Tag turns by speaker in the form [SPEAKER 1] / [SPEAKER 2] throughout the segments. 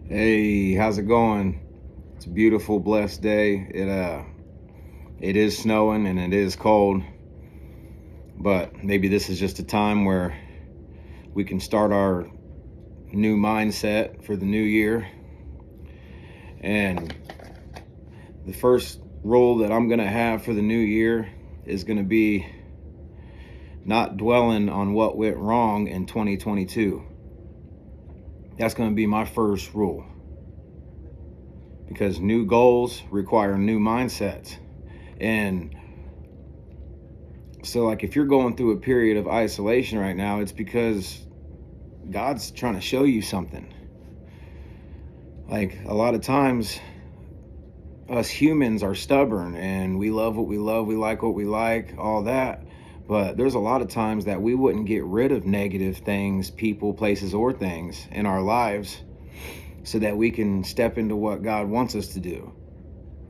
[SPEAKER 1] Hey, how's it going? It's a beautiful, blessed day. It is snowing and it is cold, but maybe this is just a time where we can start our new mindset for the new year. And the first rule that I'm gonna have for the new year is gonna be not dwelling on what went wrong in 2022. That's gonna be my first rule. Because new goals require new mindsets. And so, like, if you're going through a period of isolation right now, it's because God's trying to show you something. Like, a lot of times, us humans are stubborn and we love what we love, we like what we like, all that. But there's a lot of times that we wouldn't get rid of negative things, people, places, or things in our lives so that we can step into what God wants us to do.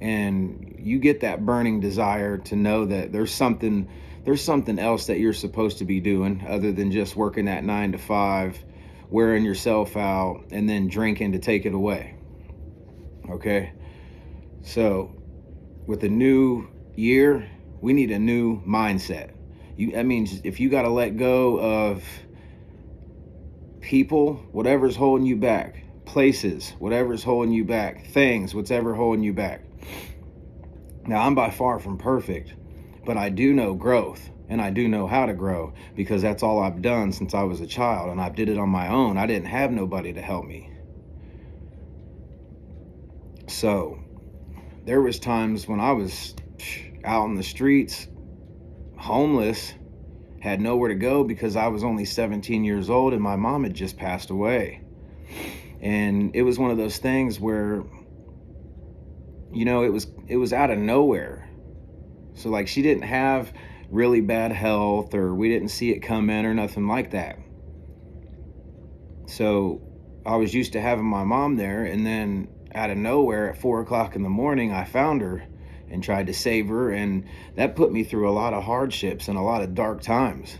[SPEAKER 1] And you get that burning desire to know that there's something else that you're supposed to be doing other than just working that 9 to 5, wearing yourself out, and then drinking to take it away. Okay? So with the new year, we need a new mindset. That means if you got to let go of people, whatever's holding you back, places, whatever's holding you back, things, whatever holding you back. Now, I'm by far from perfect, but I do know growth, and I do know how to grow, because that's all I've done since I was a child, and I did it on my own. I didn't have nobody to help me. So there was times when I was out in the streets, homeless, had nowhere to go because I was only 17 years old and my mom had just passed away. And it was one of those things where, it was out of nowhere. So, like, she didn't have really bad health, or we didn't see it come in or nothing like that. So I was used to having my mom there, and then out of nowhere at 4 o'clock in the morning, I found her and tried to save her. And that put me through a lot of hardships and a lot of dark times.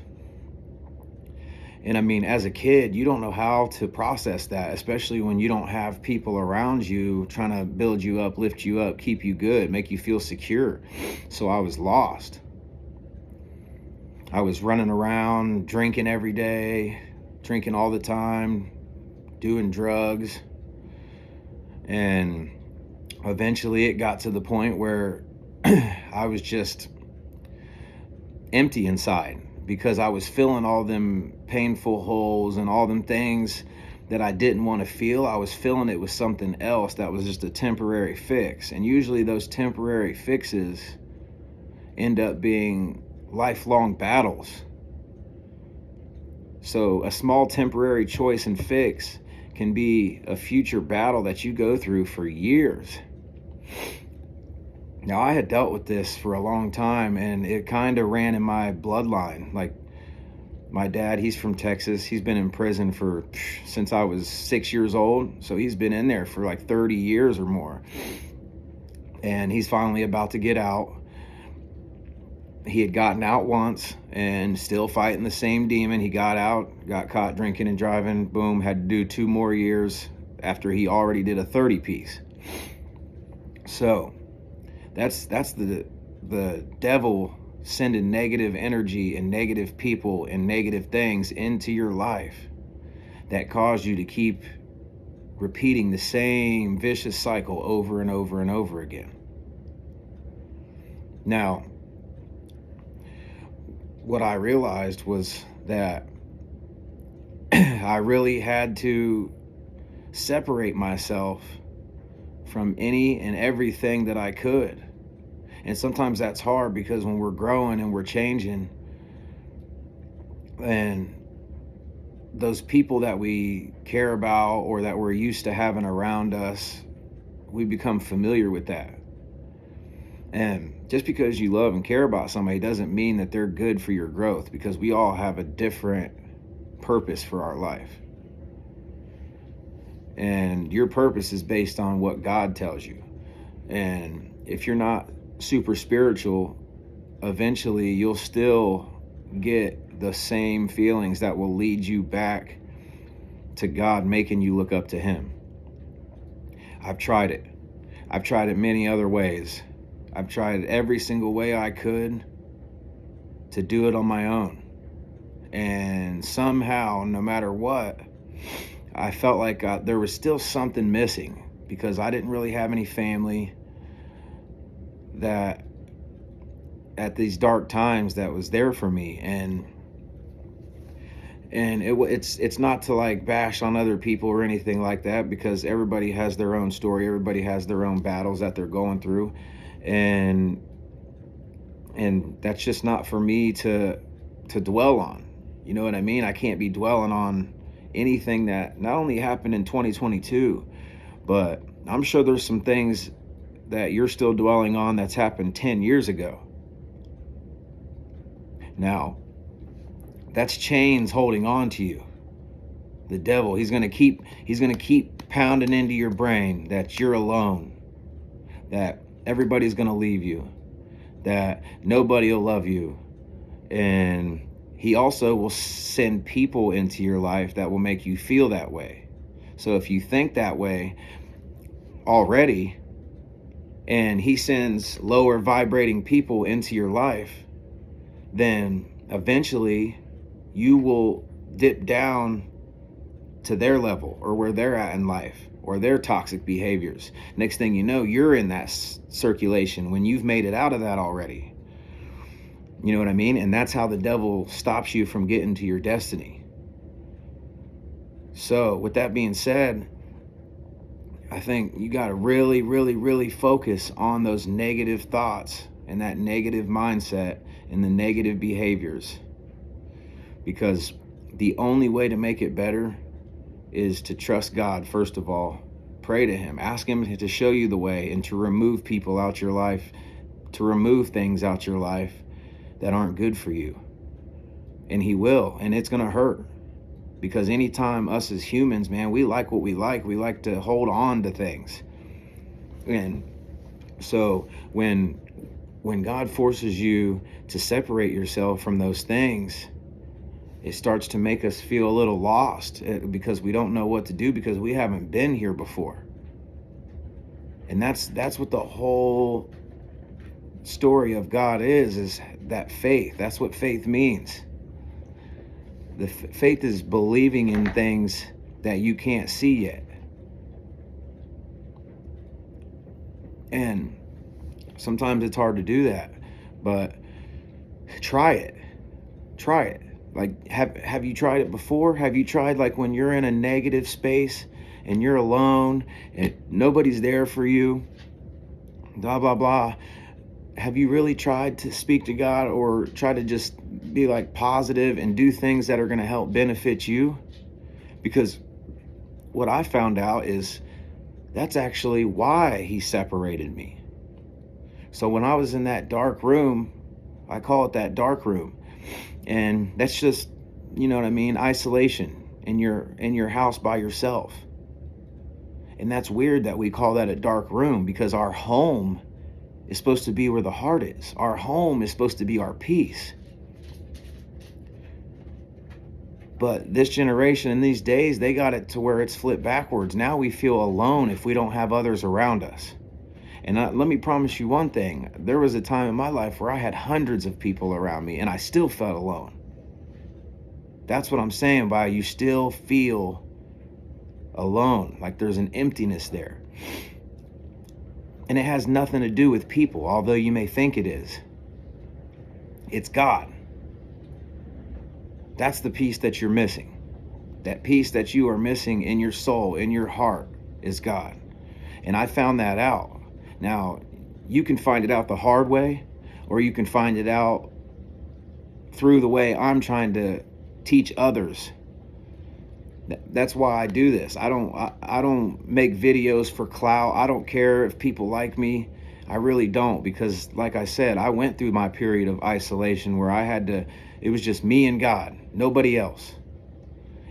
[SPEAKER 1] And I mean, as a kid, you don't know how to process that, especially when you don't have people around you trying to build you up, lift you up, keep you good, make you feel secure. So I was lost. I was running around, drinking every day, drinking all the time, doing drugs. And eventually it got to the point where I was just empty inside, because I was feeling all them painful holes and all them things that I didn't want to feel. I was feeling it was something else that was just a temporary fix. And usually those temporary fixes end up being lifelong battles. So a small temporary choice and fix can be a future battle that you go through for years. Now, I had dealt with this for a long time, and it kind of ran in my bloodline. Like, my dad, he's from Texas. He's been in prison since I was 6 years old. So he's been in there for like 30 years or more. And he's finally about to get out. He had gotten out once and still fighting the same demon. He got out, got caught drinking and driving. Boom, had to do 2 more years after he already did a 30-piece. So that's the devil sending negative energy and negative people and negative things into your life that cause you to keep repeating the same vicious cycle over and over and over again. Now, what I realized was that I really had to separate myself from any and everything that I could. And sometimes that's hard, because when we're growing and we're changing, and those people that we care about or that we're used to having around us, we become familiar with that. And just because you love and care about somebody doesn't mean that they're good for your growth, because we all have a different purpose for our life. And your purpose is based on what God tells you. And if you're not super spiritual, eventually you'll still get the same feelings that will lead you back to God, making you look up to Him. I've tried it. I've tried it many other ways. I've tried every single way I could to do it on my own. And somehow, no matter what, I felt like there was still something missing because I didn't really have any family that at these dark times that was there for me. And it's not to like bash on other people or anything like that, because everybody has their own story, everybody has their own battles that they're going through, and that's just not for me to dwell on. You know what I mean? I can't be dwelling on anything that not only happened in 2022, but I'm sure there's some things that you're still dwelling on that's happened 10 years ago. Now, that's chains holding on to you. The devil, he's going to keep pounding into your brain that you're alone, that everybody's going to leave you, that nobody will love you. And he also will send people into your life that will make you feel that way. So if you think that way already, and he sends lower vibrating people into your life, then eventually you will dip down to their level or where they're at in life or their toxic behaviors. Next thing you know, you're in that circulation when you've made it out of that already. You know what I mean? And that's how the devil stops you from getting to your destiny. So with that being said, I think you got to really, really, really focus on those negative thoughts and that negative mindset and the negative behaviors. Because the only way to make it better is to trust God, first of all. Pray to him. Ask him to show you the way and to remove people out your life, to remove things out your life that aren't good for you. And he will, and it's going to hurt. Because anytime us as humans, man, we like what we like. We like to hold on to things. And so when God forces you to separate yourself from those things, it starts to make us feel a little lost because we don't know what to do because we haven't been here before. And that's what the whole story of God is that faith. That's what faith means. The faith is believing in things that you can't see yet. And sometimes it's hard to do that, but try it. Like, have you tried it before? Have you tried, like, when you're in a negative space and you're alone and nobody's there for you, blah, blah, blah. Have you really tried to speak to God or try to just be like positive and do things that are going to help benefit you? Because what I found out is that's actually why he separated me. So when I was in that dark room, I call it that dark room. And that's just, you know what I mean, isolation in your house by yourself. And that's weird that we call that a dark room, because our home is supposed to be where the heart is. Our home is supposed to be our peace. But this generation and these days, they got it to where it's flipped backwards. Now we feel alone if we don't have others around us. And let me promise you one thing. There was a time in my life where I had hundreds of people around me and I still felt alone. That's what I'm saying by you still feel alone. Like there's an emptiness there. And it has nothing to do with people, although you may think it is. It's God. That's the piece that you're missing. That piece that you are missing in your soul, in your heart, is God. And I found that out. Now, you can find it out the hard way, or you can find it out through the way I'm trying to teach others. That's why I do this. I don't make videos for clout. I don't care if people like me. I really don't, because like I said, I went through my period of isolation where it was just me and God, nobody else.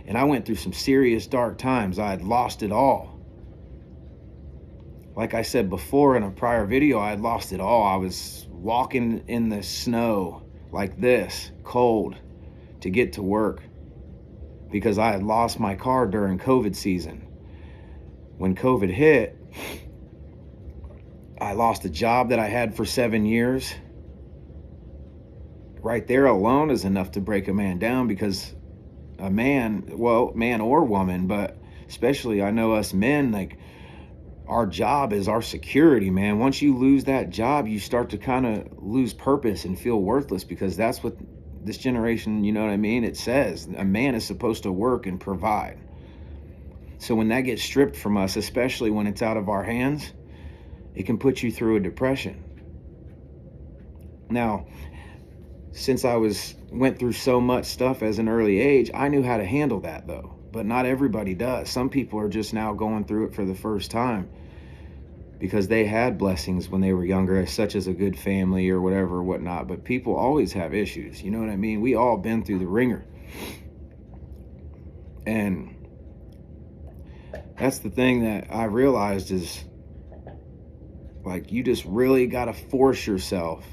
[SPEAKER 1] And I went through some serious dark times. I had lost it all. Like I said before in a prior video, I had lost it all. I was walking in the snow like this, cold, to get to work because I had lost my car during COVID season. When COVID hit, I lost a job that I had for 7 years. Right there alone is enough to break a man down, because a man, well, man or woman, but especially I know us men, like, our job is our security, man. Once you lose that job, you start to kind of lose purpose and feel worthless, because that's what this generation, you know what I mean? It says a man is supposed to work and provide. So when that gets stripped from us, especially when it's out of our hands, it can put you through a depression. Now, since I went through so much stuff as an early age, I knew how to handle that though. But not everybody does. Some people are just now going through it for the first time because they had blessings when they were younger, such as a good family or whatever or whatnot. But people always have issues. You know what I mean? We all been through the ringer. And that's the thing that I realized is, like, you just really got to force yourself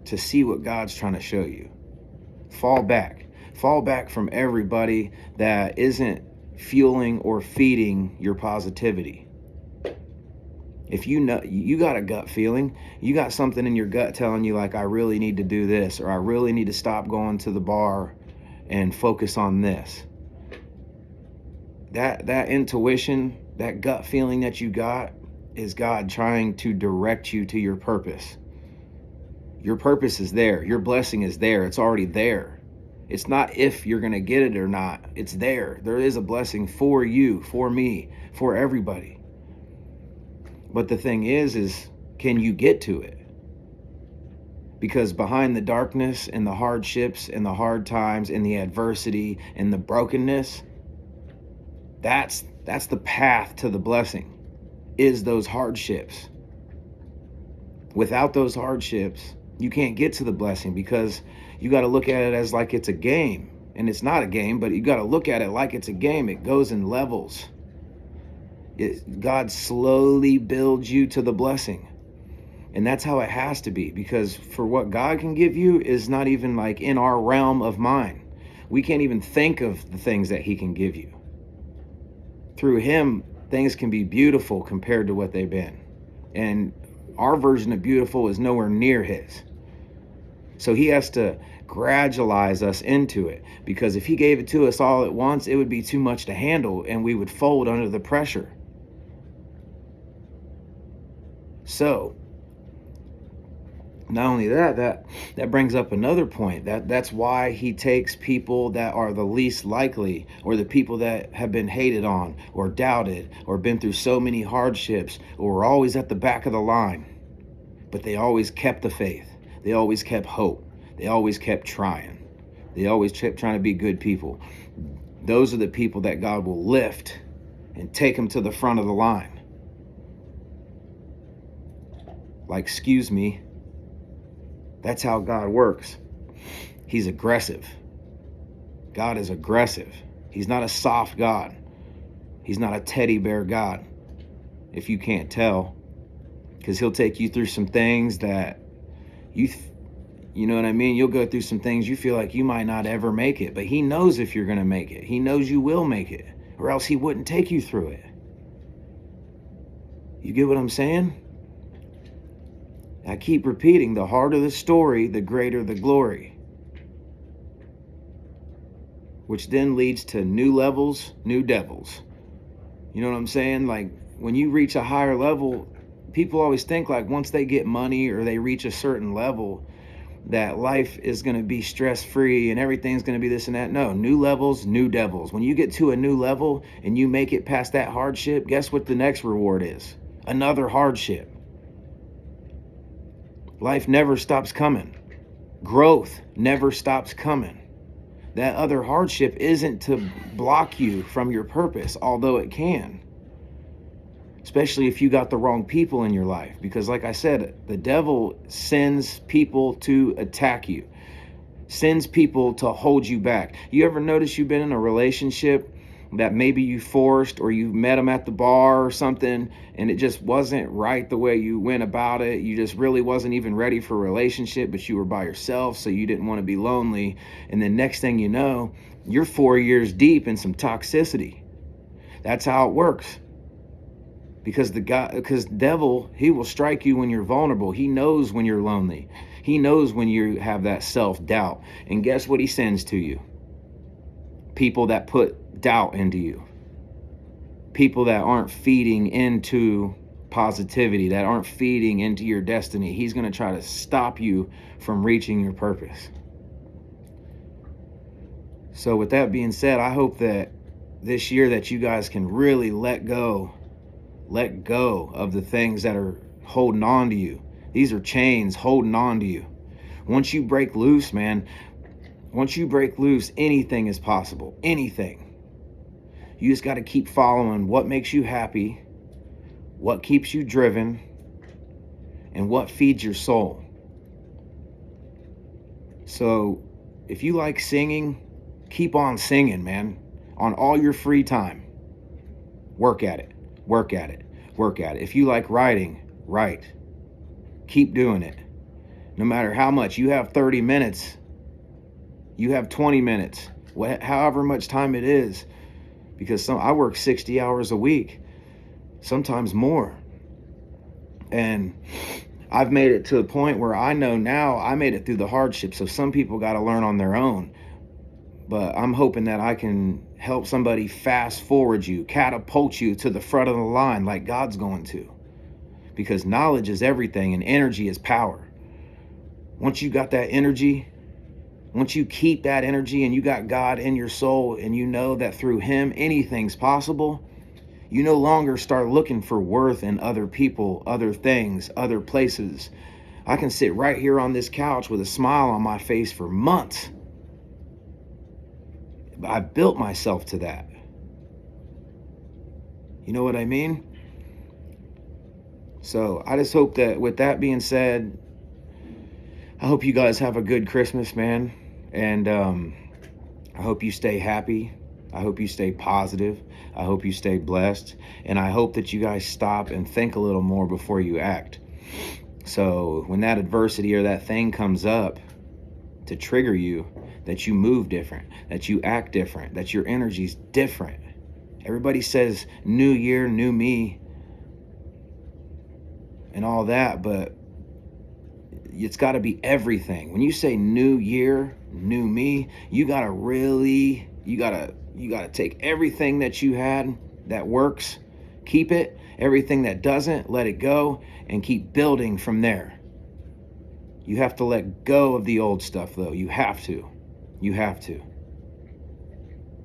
[SPEAKER 1] to see what God's trying to show you. Fall back from everybody that isn't fueling or feeding your positivity. If you know you got a gut feeling, you got something in your gut telling you, like, I really need to do this, or I really need to stop going to the bar and focus on this. That intuition, that gut feeling that you got, is God trying to direct you to your purpose. Your purpose is there. Your blessing is there. It's already there. It's not if you're going to get it or not. It's there. There is a blessing for you, for me, for everybody. But the thing is can you get to it? Because behind the darkness and the hardships and the hard times and the adversity and the brokenness, that's the path to the blessing, is those hardships. Without those hardships, you can't get to the blessing, because you got to look at it as like it's a game. And it's not a game, but you got to look at it like it's a game. It goes in levels. God slowly builds you to the blessing. And that's how it has to be, because for what God can give you is not even like in our realm of mind. We can't even think of the things that he can give you. Through him, things can be beautiful compared to what they've been. And our version of beautiful is nowhere near his. So he has to gradualize us into it, because if he gave it to us all at once, it would be too much to handle and we would fold under the pressure. So not only that brings up another point. That's why he takes people that are the least likely, or the people that have been hated on or doubted or been through so many hardships, or were always at the back of the line, but they always kept the faith. They always kept hope. They always kept trying. They always kept trying to be good people. Those are the people that God will lift and take them to the front of the line. Like, excuse me, that's how God works. He's aggressive. God is aggressive. He's not a soft God. He's not a teddy bear God, if you can't tell, because he'll take you through some things that you know what I mean? You'll go through some things you feel like you might not ever make it, but he knows if you're going to make it. He knows you will make it, or else he wouldn't take you through it. You get what I'm saying? I keep repeating, the harder the story, the greater the glory. Which then leads to new levels, new devils. You know what I'm saying? Like, when you reach a higher level, people always think like once they get money or they reach a certain level, that life is going to be stress-free and everything's going to be this and that. No, new levels, new devils. When you get to a new level and you make it past that hardship, guess what the next reward is? Another hardship. Life never stops coming. Growth never stops coming. That other hardship isn't to block you from your purpose, although it can. Especially if you got the wrong people in your life. Because like I said, the devil sends people to attack you. Sends people to hold you back. You ever notice you've been in a relationship that maybe you forced, or you met them at the bar or something, and it just wasn't right the way you went about it? You just really wasn't even ready for a relationship, but you were by yourself, so you didn't want to be lonely. And then next thing you know, you're 4 years deep in some toxicity. That's how it works. because devil, he will strike you when you're vulnerable. He knows when you're lonely. He knows when you have that self-doubt. And guess what he sends to you? People that put doubt into you. People that aren't feeding into positivity, that aren't feeding into your destiny. He's going to try to stop you from reaching your purpose. So with that being said, I hope that this year that you guys can really let go of the things that are holding on to you. These are chains holding on to you. Once you break loose, man, once you break loose, anything is possible. Anything. You just got to keep following what makes you happy, what keeps you driven, and what feeds your soul. So if you like singing, keep on singing, man. On all your free time. Work at it. Work at it. Work at it. If you like writing, write. Keep doing it. No matter how much. You have 30 minutes. You have 20 minutes. However much time it is. Because I work 60 hours a week. Sometimes more. And I've made it to a point where I know now I made it through the hardship. So some people got to learn on their own. But I'm hoping that I can help somebody fast forward you, catapult you to the front of the line like God's going to. Because knowledge is everything and energy is power. Once you got that energy, once you keep that energy and you got God in your soul and you know that through him anything's possible, you no longer start looking for worth in other people, other things, other places. I can sit right here on this couch with a smile on my face for months. I built myself to that. You know what I mean? So I just hope that with that being said, I hope you guys have a good Christmas, man. And I hope you stay happy. I hope you stay positive. I hope you stay blessed. And I hope that you guys stop and think a little more before you act. So when that adversity or that thing comes up to trigger you, that you move different, that you act different, that your energy's different. Everybody says new year, new me, and all that, but it's got to be everything. When you say new year, new me, you got to take everything that you had that works, keep it, everything that doesn't, let it go, and keep building from there. You have to let go of the old stuff, though. You have to.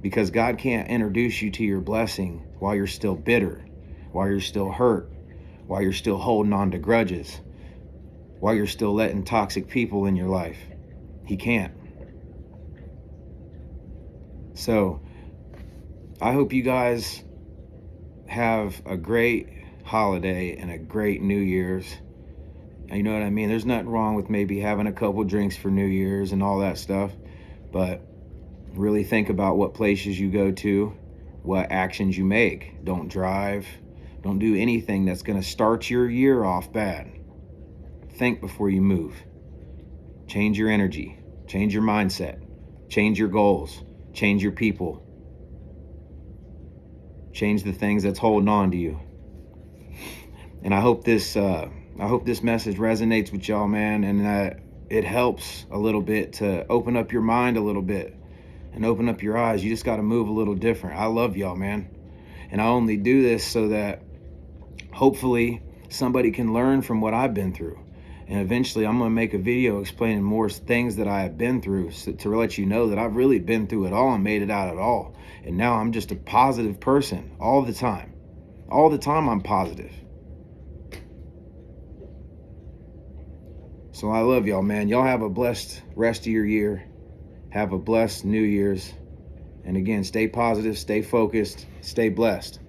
[SPEAKER 1] Because God can't introduce you to your blessing while you're still bitter, while you're still hurt, while you're still holding on to grudges, while you're still letting toxic people in your life. He can't. So I hope you guys have a great holiday and a great New Year's. You know what I mean? There's nothing wrong with maybe having a couple drinks for New Year's and all that stuff, but really think about what places you go to, what actions you make. Don't drive. Don't do anything that's going to start your year off bad. Think before you move. Change your energy. Change your mindset. Change your goals. Change your people. Change the things that's holding on to you. And I hope this message resonates with y'all, man, and that it helps a little bit to open up your mind a little bit and open up your eyes. You just got to move a little different. I love y'all, man. And I only do this so that hopefully somebody can learn from what I've been through. And eventually I'm going to make a video explaining more things that I have been through, to let you know that I've really been through it all and made it out at all. And now I'm just a positive person all the time. All the time I'm positive. So I love y'all, man. Y'all have a blessed rest of your year. Have a blessed New Year's. And again, stay positive, stay focused, stay blessed.